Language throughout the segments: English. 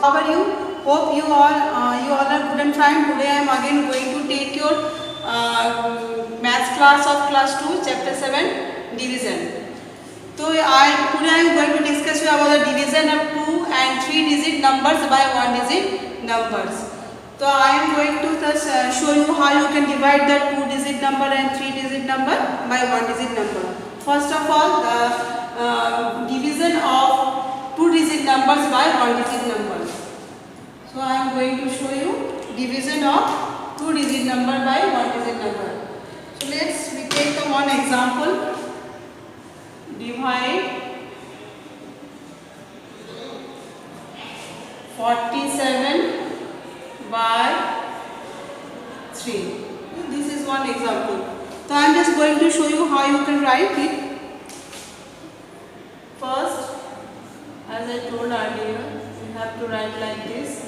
how are you? Hope you all are good and fine. Today I am again going to take your maths class of class 2, chapter 7, division. So today I am going to discuss you about the division of 2 and 3 digit numbers by 1 digit numbers. So I am going to just show you how you can divide the 2 digit number and 3 digit number by 1 digit number. First of all, the division of 2 digit numbers by 1 digit numbers. So I am going to show you division of 2 digit number by 1 digit number. So we take the one example. Divide 47 by 3. This is one example. So I am just going to show you how you can write it. First, as I told earlier, you have to write like this,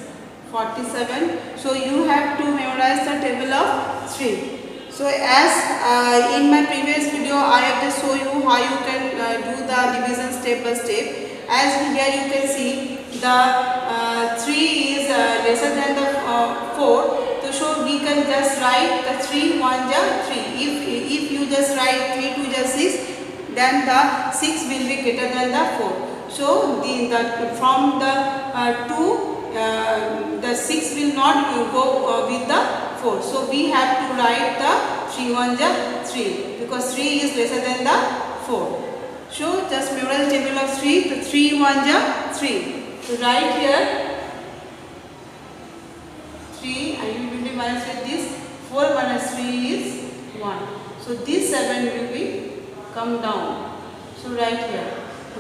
47. So you have to memorize the table of 3. So as in my previous video, I have just shown you how you can do the division step by step. As here you can see the 3 is lesser than the 4. So we can just write the 3 1 ja 3. If you just write 3 2 ja 6, then the 6 will be greater than the 4. So from the 2, the 6 will not go with the 4. So we have to write the 3 1 ja 3 because 3 is lesser than the 4. So just memorize the table of 3. The 3 1 ja 3. So write here 3 and you will be minus with this. 4 minus 3 is 1. So this 7 will be come down. So write here.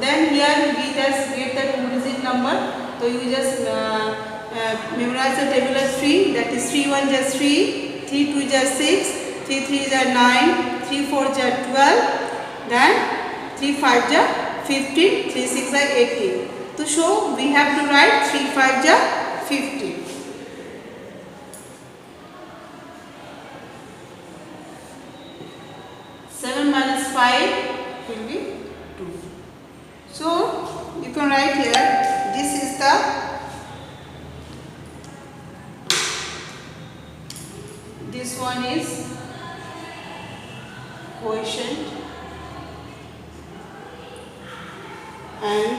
Then here we just get the 2 digit number. So you just memorize the table of 3. That is 3 1 ja 3, 3 2 ja 6, 3 3 ja 9, 3 4 ja 12, then 3 5 ja 15, 3 6 ja 18. So we have to write 3 5 ja 15. 7 minus 5 will be 2. So you can write here, this is the this one is quotient and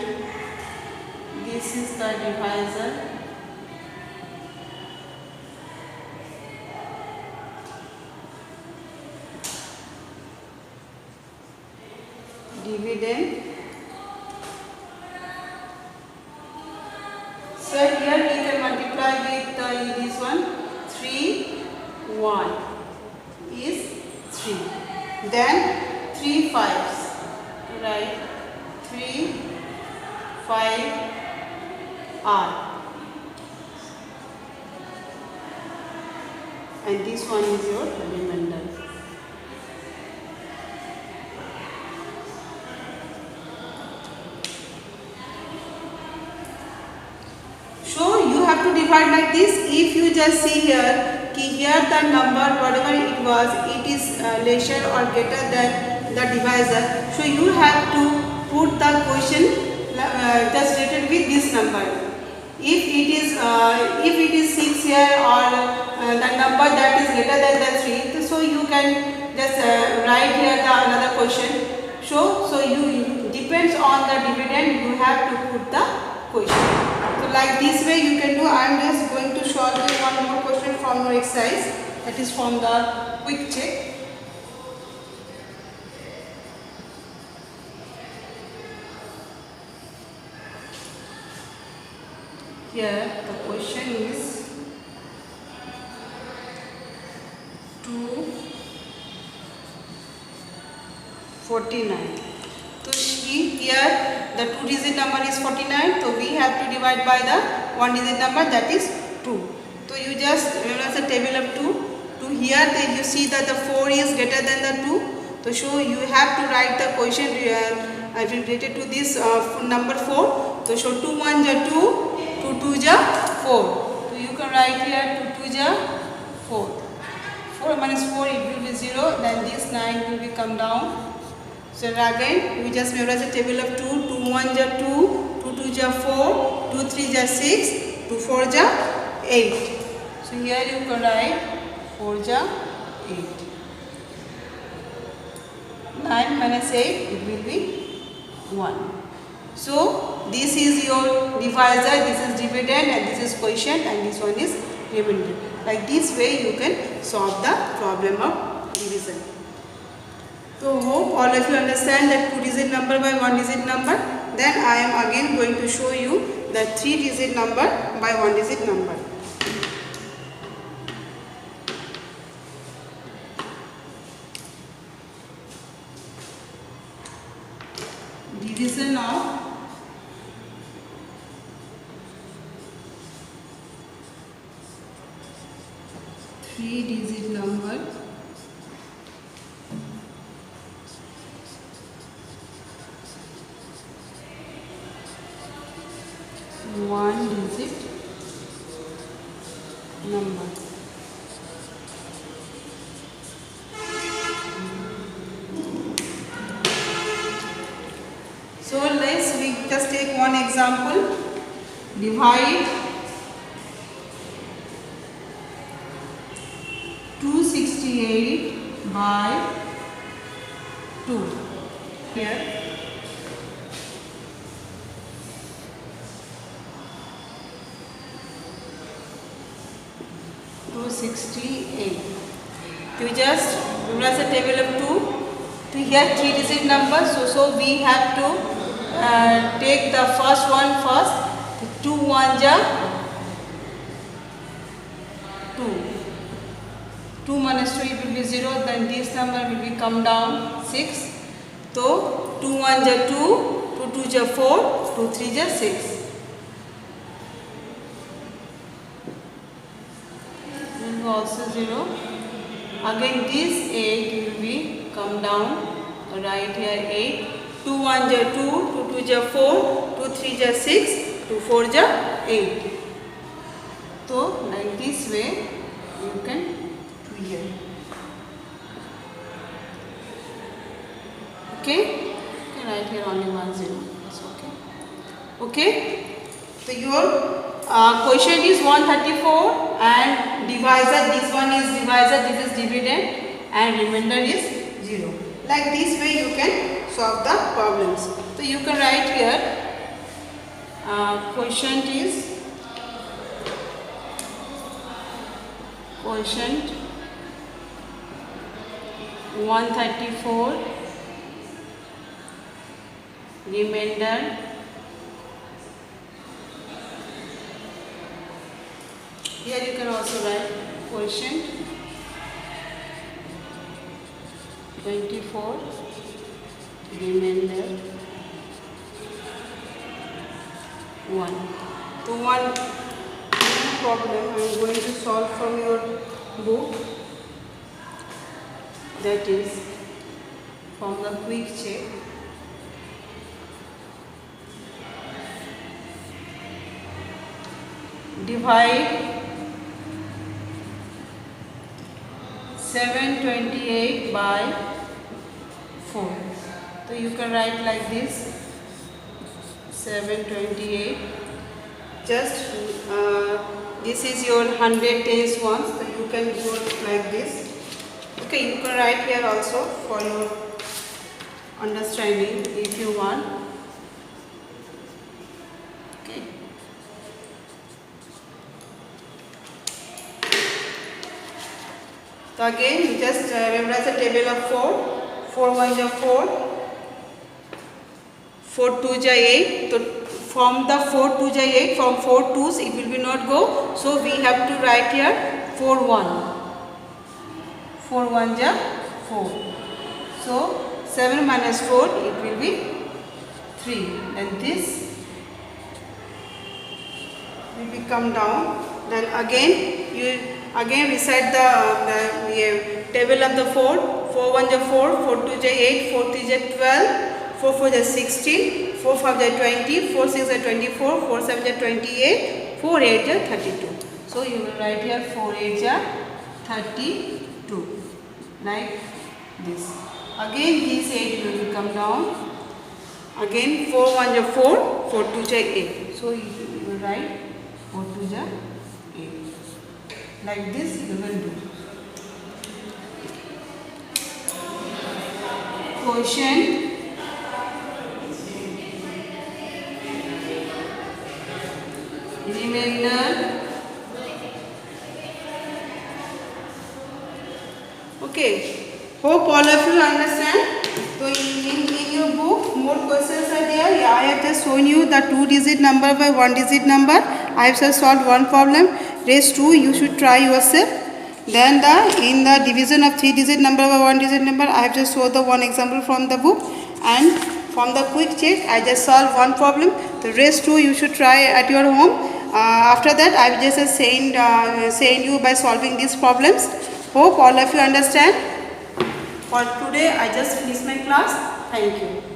this is the divisor. Dividend. So here we can multiply with this one. 3 1 is 3. Then 3 5s. Right? 3 5 R. And this one is your remainder. So you have to divide like this. If you just see here, here the number whatever it was, it is lesser or greater than the divisor. So you have to put the quotient just related with this number. If it is 6 here or the number that is greater than the 3, so you can just write here the another quotient. So you depends on the dividend, you have to put the quotient. So like this way you can do. I am just going to solve you one more question from your exercise, that is from the quick check. Here the question is 249. So here the 2 digit number is 49. So we have to divide by the 1 digit number, that is 2. So you just memorize the table of 2. To here you see that the 4 is greater than the 2. So you have to write the quotient related to this number 4. So 2 1 ja 2. 2 2 ja 4. So you can write here 2 2 ja 4. 4 minus 4 it will be 0. Then this 9 will be come down. So again we just memorize the table of 2. 2 1 ja 2, 2 2 ja 4, 2 3 ja 6, 2 4 ja 8. So here you can write 4 ja 8. 9 minus 8, it will be 1. So this is your divisor, this is dividend, and this is quotient, and this one is remainder. Like this way you can solve the problem of division. So hope all of you understand that 2-digit number by 1-digit number. Then I am again going to show you the 3-digit number by 1-digit number. Division of 3-digit number one-digit number. So we just take one example. Divide 268 by 2. Here 268. To just reverse the table of 2. To here 3-digit number. So we have to take the first one first. 2 1 ja 2. 2 minus 2, it will be 0. Then this number will be come down 6. So 2 1 ja 2, 2 2 ja 4, 2 3 ja 6. Also 0. Again this 8 will be come down, right here 8. 2 1 ja 2, 2 2 ja 4, 2 3 ja 6, 2 4 ja 8. So like this way you can do here. Okay, you can write here only 1 0. It's okay. Okay, so your quotient is 134 and divisor, this one is divisor, this is dividend, and remainder is 0. Like this way you can solve the problems. So you can write here quotient is quotient 134, remainder here you can also write quotient 24, remainder 1. So one problem I am going to solve from your book, that is from the quick check. Divide 728 by 4. So you can write like this, 728. Just this is your 100 days one, so you can do it like this. Okay, you can write here also for your understanding if you want. Okay. So again just memorize the table of 4. 4 1 ja 4, 4 2 ja 8. So from the 4 2 ja 8, from 4 2s it will be not go. So we have to write here 4 1. 4 1 ja 4. So 7 minus 4, it will be 3. And this will be come down. Then again you recite the table of the 4. 4 1 ja 4, 4 2 ja 8, 4 3 ja 12, 4 4 ja 16, 4 5 ja 20, 4 6 ja 24, 4 7 ja 28, 4 8 ja 32. So you will write here 4 8 ja 32, like this. Again this 8 will come down. Again 4 1 ja 4, 4 2 ja 8. So you will write 4 to the 8. Like this you will do. Quotient remainder. Okay, hope all of you understand. So in your book more questions are there. I have just shown you the 2-digit number by 1-digit number. I have just solved one problem. Rest 2 you should try yourself. Then in the division of 3-digit number by 1-digit number, I have just showed the one example from the book, and from the quick check I just solved one problem. The rest 2 you should try at your home. After that I will just send you by solving these problems. Hope all of you understand. For today I just finished my class. Thank you.